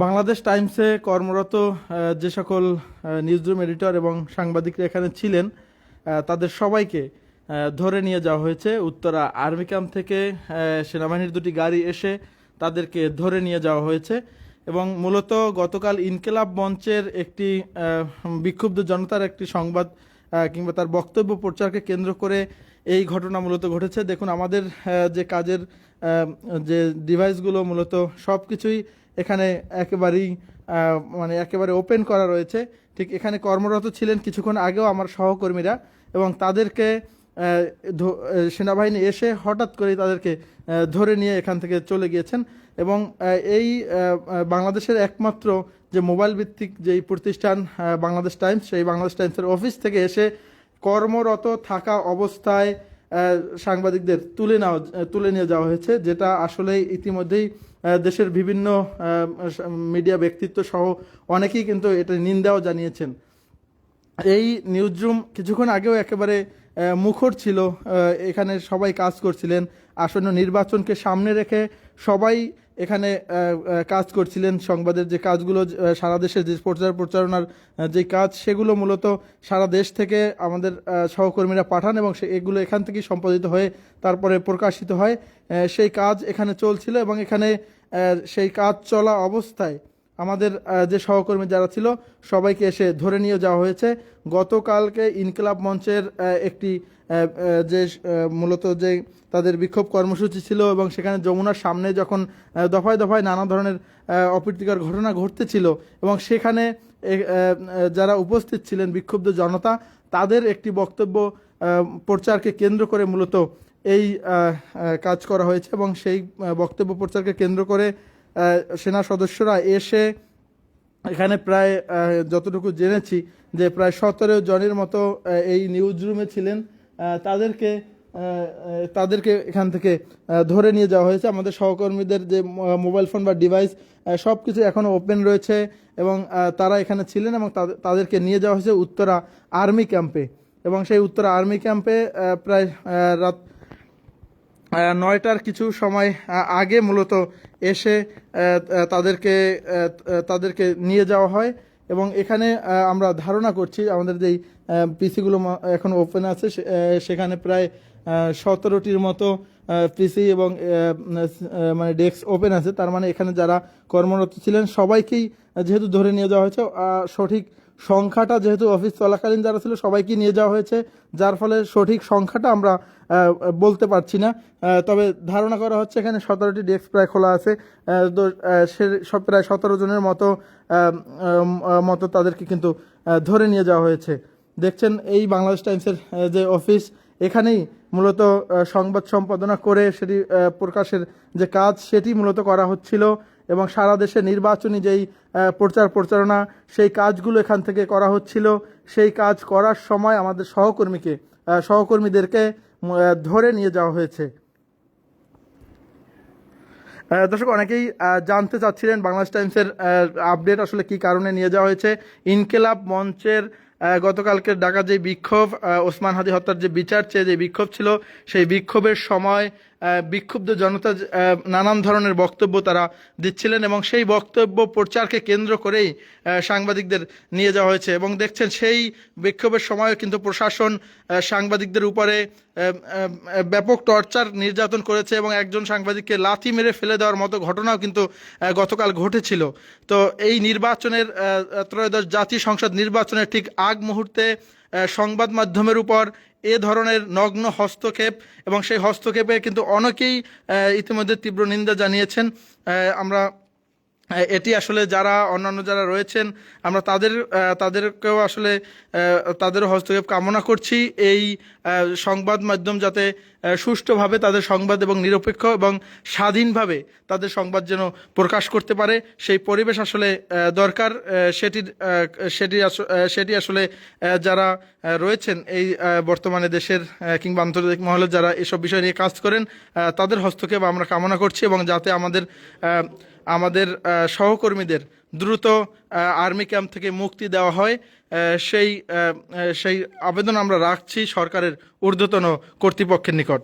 বাংলাদেশ টাইমসে কর্মরত যে সকল নিউজরুম এডিটর এবং সাংবাদিকরা এখানে ছিলেন তাদের সবাইকে ধরে নিয়ে যাওয়া হয়েছে। উত্তরা আর্মি ক্যাম্প থেকে সেনাবাহিনীর দুটি গাড়ি এসে তাদেরকে ধরে নিয়ে যাওয়া হয়েছে এবং মূলত গতকাল ইনকিলাব মঞ্চের একটি বিক্ষুব্ধ জনতার একটি সংবাদ কিংবা তার বক্তব্য প্রচারকে কেন্দ্র করে এই ঘটনা মূলত ঘটেছে। দেখুন, আমাদের যে কাজের যে ডিভাইসগুলো মূলত সব কিছুই এখানে একেবারে ওপেন করা রয়েছে। ঠিক এখানে কর্মরত ছিলেন কিছুক্ষণ আগেও আমার সহকর্মীরা এবং তাদেরকে সেনাবাহিনী এসে হঠাৎ করেই তাদেরকে ধরে নিয়ে এখান থেকে চলে গিয়েছেন এবং এই বাংলাদেশের একমাত্র যে মোবাইল ভিত্তিক যেই প্রতিষ্ঠান বাংলাদেশ টাইমস, সেই বাংলাদেশ টাইমসের অফিস থেকে এসে কর্মরত থাকা অবস্থায় সাংবাদিকদের তুলে নিয়ে যাওয়া হয়েছে, যেটা আসলে ইতিমধ্যেই দেশের বিভিন্ন মিডিয়া ব্যক্তিত্ব সহ অনেকেই কিন্তু এটা নিন্দাও জানিয়েছেন। এই নিউজরুম কিছুক্ষণ আগেও একেবারে মুখর ছিল, এখানে সবাই কাজ করছিলেন। আসন্ন নির্বাচনকে সামনে রেখে সবাই এখানে কাজ করছিলেন। সংবাদের যে কাজগুলো, সারা দেশের যে প্রচারণার যে কাজ, সেগুলো মূলত সারা দেশ থেকে আমাদের সহকর্মীরা পাঠান এবং এগুলো এখান থেকেই সম্পাদিত হয়ে তারপরে প্রকাশিত হয়। সেই কাজ এখানে চলছিল এবং এখানে সেই কাজ চলা অবস্থায় আমাদের যে সহকর্মী যারা ছিল সবাইকে এসে ধরে নিয়ে যাওয়া হয়েছে। গতকালকে ইনকিলাব মঞ্চের একটি যে মূলত যে তাদের বিক্ষোভ কর্মসূচি ছিল এবং সেখানে যমুনার সামনে যখন দফায় দফায় নানা ধরনের অপ্রীতিকর ঘটনা ঘটতেছিল এবং সেখানে যারা উপস্থিত ছিলেন বিক্ষুব্ধ জনতা, তাদের একটি বক্তব্য প্রচারকে কেন্দ্র করে মূলত এই কাজ করা হয়েছে এবং সেই বক্তব্য প্রচারকে কেন্দ্র করে সেনা সদস্যরা এসে এখানে প্রায় যতটুকু জেনেছি যে প্রায় 17 জনের মতো এই নিউজ রুমে ছিলেন। তাদেরকে এখান থেকে ধরে নিয়ে যাওয়া হয়েছে। আমাদের সহকর্মীদের যে মোবাইল ফোন বা ডিভাইস সব কিছু এখনও ওপেন রয়েছে এবং তারা এখানে ছিলেন এবং তাদেরকে নিয়ে যাওয়া হয়েছে উত্তরা আর্মি ক্যাম্পে এবং সেই উত্তরা আর্মি ক্যাম্পে প্রায় রাত 9টার কিছু সময় আগে মূলত এসে তাদেরকে নিয়ে যাওয়া হয় এবং এখানে আমরা ধারণা করছি আমাদের যেই পিসিগুলো এখন ওপেন আছে সেখানে প্রায় 17টির মতো পিসি এবং ডেস্ক ওপেন আছে। তার মানে এখানে যারা কর্মরত ছিলেন সবাইকেই যেহেতু ধরে নিয়ে যাওয়া হয়েছে, সঠিক সংখ্যাটা যেহেতু অফিস চলাকালীন যারা ছিল সবাইকে নিয়ে যাওয়া হয়েছে, যার ফলে সঠিক সংখ্যাটা আমরা বলতে পারছি না। তবে ধারণা করা হচ্ছে এখানে 17টি ডেস্ক প্রায় খোলা আছে, সব প্রায় 17 জনের মতো তাদেরকে কিন্তু ধরে নিয়ে যাওয়া হয়েছে। দেখছেন এই বাংলাদেশ টাইমসের যে অফিস, এখানেই মূলত সংবাদ সম্পাদনা করে সেটি প্রকাশের যে কাজ সেটি মূলত করা হচ্ছিল এবং সারা দেশে নির্বাচনী যেই প্রচারণা সেই কাজগুলো এখান থেকে করা হচ্ছিল। সেই কাজ করার সময় আমাদের সহকর্মীদেরকে ধরে নিয়ে যাওয়া হয়েছে। দর্শক, অনেকেই জানতে চাচ্ছিলেন বাংলাদেশ টাইমসের আপডেট আসলে কি কারণে নিয়ে যাওয়া হয়েছে। ইনকিলাব মঞ্চের গতকালকে ডাকা যে বিক্ষোভ, ওসমান হাদি হত্যার যে বিচার চেয়ে যে বিক্ষোভ ছিল, সেই বিক্ষোভের সময় বিক্ষুব্ধ জনতা নানান ধরনের বক্তব্য তারা দিচ্ছিলেন এবং সেই বক্তব্য প্রচারকে কেন্দ্র করেই সাংবাদিকদের নিয়ে যাওয়া হয়েছে এবং দেখছেন সেই বিক্ষোভের সময় কিন্তু প্রশাসন সাংবাদিকদের উপরে ব্যাপক টর্চার নির্যাতন করেছে এবং একজন সাংবাদিককে লাথি মেরে ফেলে দেওয়ার মতো ঘটনাও কিন্তু গতকাল ঘটেছিল। তো এই নির্বাচনের ত্রয়োদশ জাতীয় সংসদ নির্বাচনের ঠিক আগ মুহূর্তে সংবাদ মাধ্যমের উপর এ ধরনের নগ্ন হস্তক্ষেপ এবং সেই হস্তক্ষেপে কিন্তু অনেকেই ইতিমধ্যে তীব্র নিন্দা জানিয়েছেন। আমরা এটি আসলে অন্যান্য যারা রয়েছেন আমরা তাদেরকেও আসলে তাদেরও হস্তক্ষেপ কামনা করছি। এই সংবাদ মাধ্যম যাতে সুষ্ঠুভাবে তাদের সংবাদ এবং নিরপেক্ষ এবং স্বাধীনভাবে তাদের সংবাদ যেন প্রকাশ করতে পারে, সেই পরিবেশ আসলে দরকার। সেটি আসলে যারা রয়েছেন এই বর্তমানে দেশের কিংবা আন্তর্জাতিক মহলে যারা এসব বিষয় নিয়ে কাজ করেন তাদের হস্তক্ষেপ আমরা কামনা করছি এবং যাতে আমাদের সহকর্মীদের দ্রুত আর্মি ক্যাম্প থেকে মুক্তি দেওয়া হয় সেই আবেদন আমরা রাখছি সরকারের ঊর্ধ্বতন কর্তৃপক্ষের নিকট।